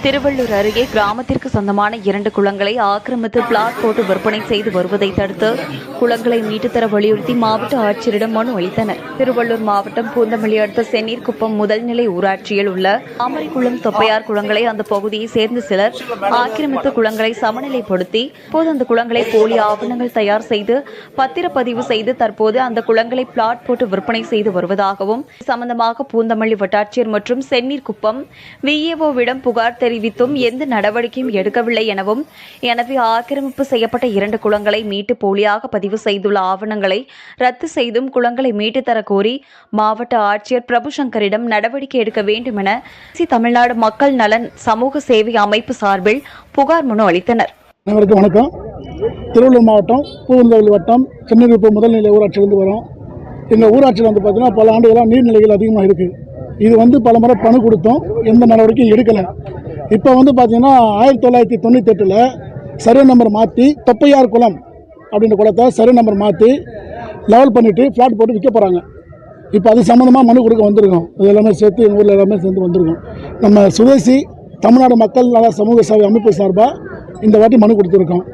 திருவள்ளூர் அருகே கிராமத்திற்கு சொந்தமான 2 குளங்களை ஆக்கிரமித்து பிளாட் போட்டு விற்பனை செய்து வருவதை தடுத்து குளங்களை மீட்டுத்தர வலியுறுத்தி மாவட்ட ஆட்சியரிடம் மனு அளித்தனர். திருவள்ளூர் மாவட்டம் பூந்தமல்லி அடுத்த சென்னீர்குப்பம் முதல்நிலை ஊராட்சியில் உள்ள தாமரைக்குளம், தொப்பையார் குளங்களை அந்த பகுதியை சேர்ந்த சிலர் ஆக்கிரமித்து குளங்களை சமநிலைப்படுத்தி இப்போது அந்த குளங்களை போலி ஆவணங்கள் தயார் செய்து பத்திரப்பதிவு செய்து தற்போது அந்த குளங்களை பிளாட் போட்டு விற்பனை செய்து வருவதாகவும் சம்பந்தமாக பூந்தமல்லி வட்டாட்சியர் மற்றும் சென்னீர்குப்பம் விஏஓவிடம் புகார் தெரிவித்தும் எந்த நடவடிக்கையும் எடுக்கவில்லை எனவும், எனவே ஆக்கிரமிப்பு செய்யப்பட்ட 2 குளங்களை மீட்டு போலியாக பதிவு செய்துள்ள ஆவணங்களை ரத்து செய்தும் குளங்களை மீட்டு தர கோரி மாவட்ட ஆட்சியர் பிரபுசங்கரிடம் நடவடிக்கை எடுக்க வேண்டும் என தமிழ்நாடு மக்கள் நலன் சமூக சேவை அமைப்பு சார்பில் புகார் மனு அளித்தனர். அனைவருக்கும் வணக்கம். திருவள்ளூர் மாவட்டம் பூந்தமல்லி வட்டம் சென்னீர்குப்பம் முதல்நிலை ஊராட்சியிலிருந்து வரோம். எங்கள் ஊராட்சியில் பார்த்தீங்கன்னா பல ஆண்டுகளாக நீர்நிலைகள் அதிகமாக இருக்குது. இது பல முறை பணு கொடுத்தோம், எந்த நடவடிக்கையும் எடுக்கலை. இப்போ பார்த்தீங்கன்னா 1998 சர்வே நம்பர் மாற்றி தொப்பையார் குளம் அப்படின்ற குளத்தை சர்வே நம்பர் மாற்றி லெவல் பண்ணிவிட்டு ஃப்ளாட் போட்டு விற்க போகிறாங்க. இப்போ அது சம்மந்தமாக மனு கொடுக்க வந்திருக்கோம். அது எல்லாமே சேர்த்து எங்கள் ஊரில் எல்லாமே சேர்ந்து வந்திருக்கோம். நம்ம சுதேசி தமிழ்நாடு மக்கள் நல சமூக சேவை அமைப்பு சார்பாக இந்த வாட்டி மனு கொடுத்துருக்கோம்.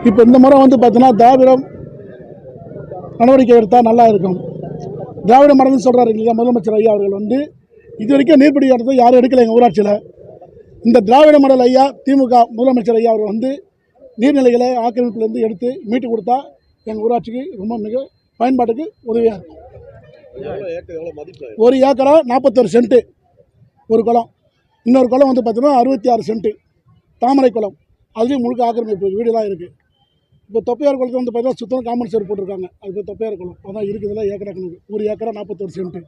இப்போ இந்த முறை பார்த்தீங்கன்னா திராவிடம் நடவடிக்கை எடுத்தால் நல்லா இருக்கும். திராவிட மரம்னு சொல்கிறாரு இல்லையா முதலமைச்சர் ஐயா அவர்கள் இது வரைக்கும் நீர்பிடி இடத்தை யாரும் எடுக்கலை எங்கள் ஊராட்சியில். இந்த திராவிட மாடல் ஐயா திமுக முதலமைச்சர் ஐயா அவர்கள் நீர்நிலைகளை ஆக்கிரமிப்பிலேருந்து எடுத்து மீட்டு கொடுத்தா எங்கள் ஊராட்சிக்கு ரொம்ப மிக பயன்பாட்டுக்கு உதவியாக இருக்கும். 1 ஏக்கரா 41 சென்ட்டு ஒரு குளம், இன்னொரு குளம் பார்த்தீங்கன்னா 66 சென்ட்டு தாமரை குளம், அதுலேயும் முழுக்க ஆக்கிரமிப்பு வீடுலாம் இருக்குது. இப்போ தொப்பையார் குளத்தில் பார்த்தீங்கன்னா சுத்தம் காமன் சேர் போட்டிருக்காங்க. அது தொப்பையார் குளம் அதான் இருக்குதுல ஏக்கரா கணக்கு. 1 ஏக்கரா 41 சென்ட்டு.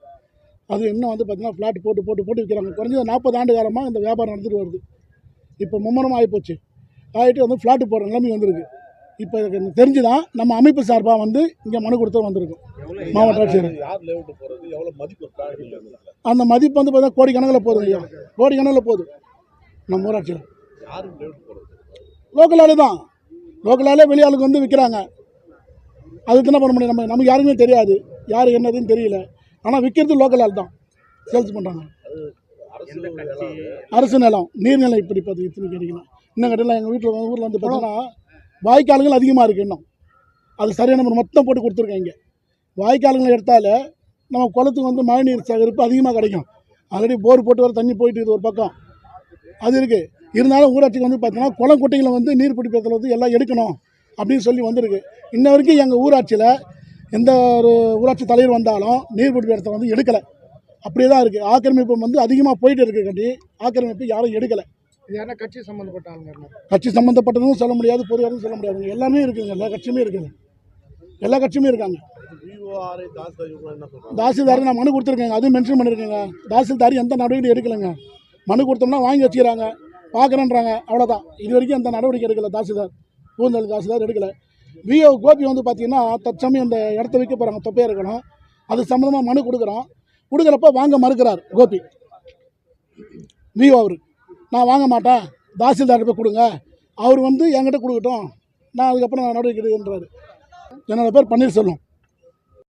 அது இன்னும் பார்த்தீங்கன்னா ஃப்ளாட் போட்டு போட்டு போட்டு விற்கிறாங்க. குறைஞ்சது 40 ஆண்டு காலமாக இந்த வியாபாரம் நடந்துட்டு வருது. இப்போ மும்முரமாக ஆகிப்போச்சு. ஆகிட்டு ஃப்ளாட்டு போடுற நிலைமை வந்திருக்கு. இப்போ எனக்கு தெரிஞ்சு தான் நம்ம அமைப்பு சார்பாக இங்கே மனு கொடுத்து வந்திருக்கோம் மாவட்ட ஆட்சியர். அந்த மதிப்பு பார்த்தீங்கன்னா கோடிக்கணக்கில் போகுது ஐயா, கோடிக்கணக்கில் போகுது நம்ம ஊராட்சியில். லோக்கலாலே தான், லோக்கலாலே வெளியாளுக்கு விற்கிறாங்க. அதுக்கு என்ன பண்ண முடியும்? நமக்கு யாருக்குமே தெரியாது, யார் என்னதுன்னு தெரியல. ஆனால் விற்கிறது லோக்கலால் தான் சேல்ஸ் பண்ணுறாங்க. அரசு நிலம் நீர்நிலை இப்படி பார்த்து இத்தனை கேட்டிங்கன்னா இன்னும் கேட்டலாம். எங்கள் வீட்டில் ஊரில் பார்த்தீங்கன்னா வாய்க்கால்கள் அதிகமாக இருக்குது. இன்னும் அது சரியான நம்பர் மொத்தம் போட்டு கொடுத்துருக்கேன். இங்கே வாய்க்கால்கள் எடுத்தாலே நம்ம குளத்துக்கு மழை நீர் சேகரிப்பு அதிகமாக கிடைக்கும். ஆல்ரெடி போர் போட்டு வர தண்ணி போயிட்டு இருக்குது ஒரு பக்கம், அது இருக்குது. இருந்தாலும் ஊராட்சிக்கு பார்த்தீங்கன்னா குளம் குட்டைகளை நீர் பிடிப்பதில் எல்லாம் எடுக்கணும் அப்படின்னு சொல்லி வந்திருக்கு. இன்ன வரைக்கும் எங்கள் ஊராட்சியில் எந்த ஒரு ஊராட்சி தலைவர் வந்தாலும் நீர் பிடிப்பு இடத்த எடுக்கலை. அப்படியே தான் இருக்குது. ஆக்கிரமிப்பு அதிகமாக போயிட்டு இருக்குது. ஆக்கிரமிப்பு யாரும் எடுக்கலை. இது என்ன கட்சி சம்மந்தப்பட்ட ஆளுங்க? கட்சி சம்மந்தப்பட்டதும் சொல்ல முடியாது, பொதுவாகவும் சொல்ல முடியாதுங்க. எல்லாமே இருக்குதுங்க, எல்லா கட்சியுமே இருக்குது, எல்லா கட்சியுமே இருக்காங்க. தாசில்தார் நான் மனு கொடுத்துருக்கேங்க, அதுவும் மென்ஷன் பண்ணியிருக்கேங்க. தாசில்தார் எந்த நடவடிக்கை எடுக்கலைங்க. மனு கொடுத்தோம்னா வாங்கி வச்சுக்கிறாங்க, பார்க்குறேன்றாங்க, அவ்வளோதான். இது வரைக்கும் அந்த நடவடிக்கை எடுக்கலை தாசில்தார், பூந்தமல்லி தாசில்தார் எடுக்கலை. விஓ கோபி பார்த்தீங்கன்னா தற்சமயம் அந்த இடத்த வைக்க போகிறாங்க, தொப்பையாக இருக்கணும். அது சம்மந்தமாக மனு கொடுக்குறப்ப வாங்க மறுக்கிறார் கோபி. விஓ அவர் நான் வாங்க மாட்டேன், தாசில்தார்கிட்ட போய் கொடுங்க, அவர் என்கிட்ட கொடுக்கட்டும், நான் அதுக்கப்புறம் நடவடிக்கை எடுக்கின்றார். என்னோடய பேர் பன்னீர்செல்வம்.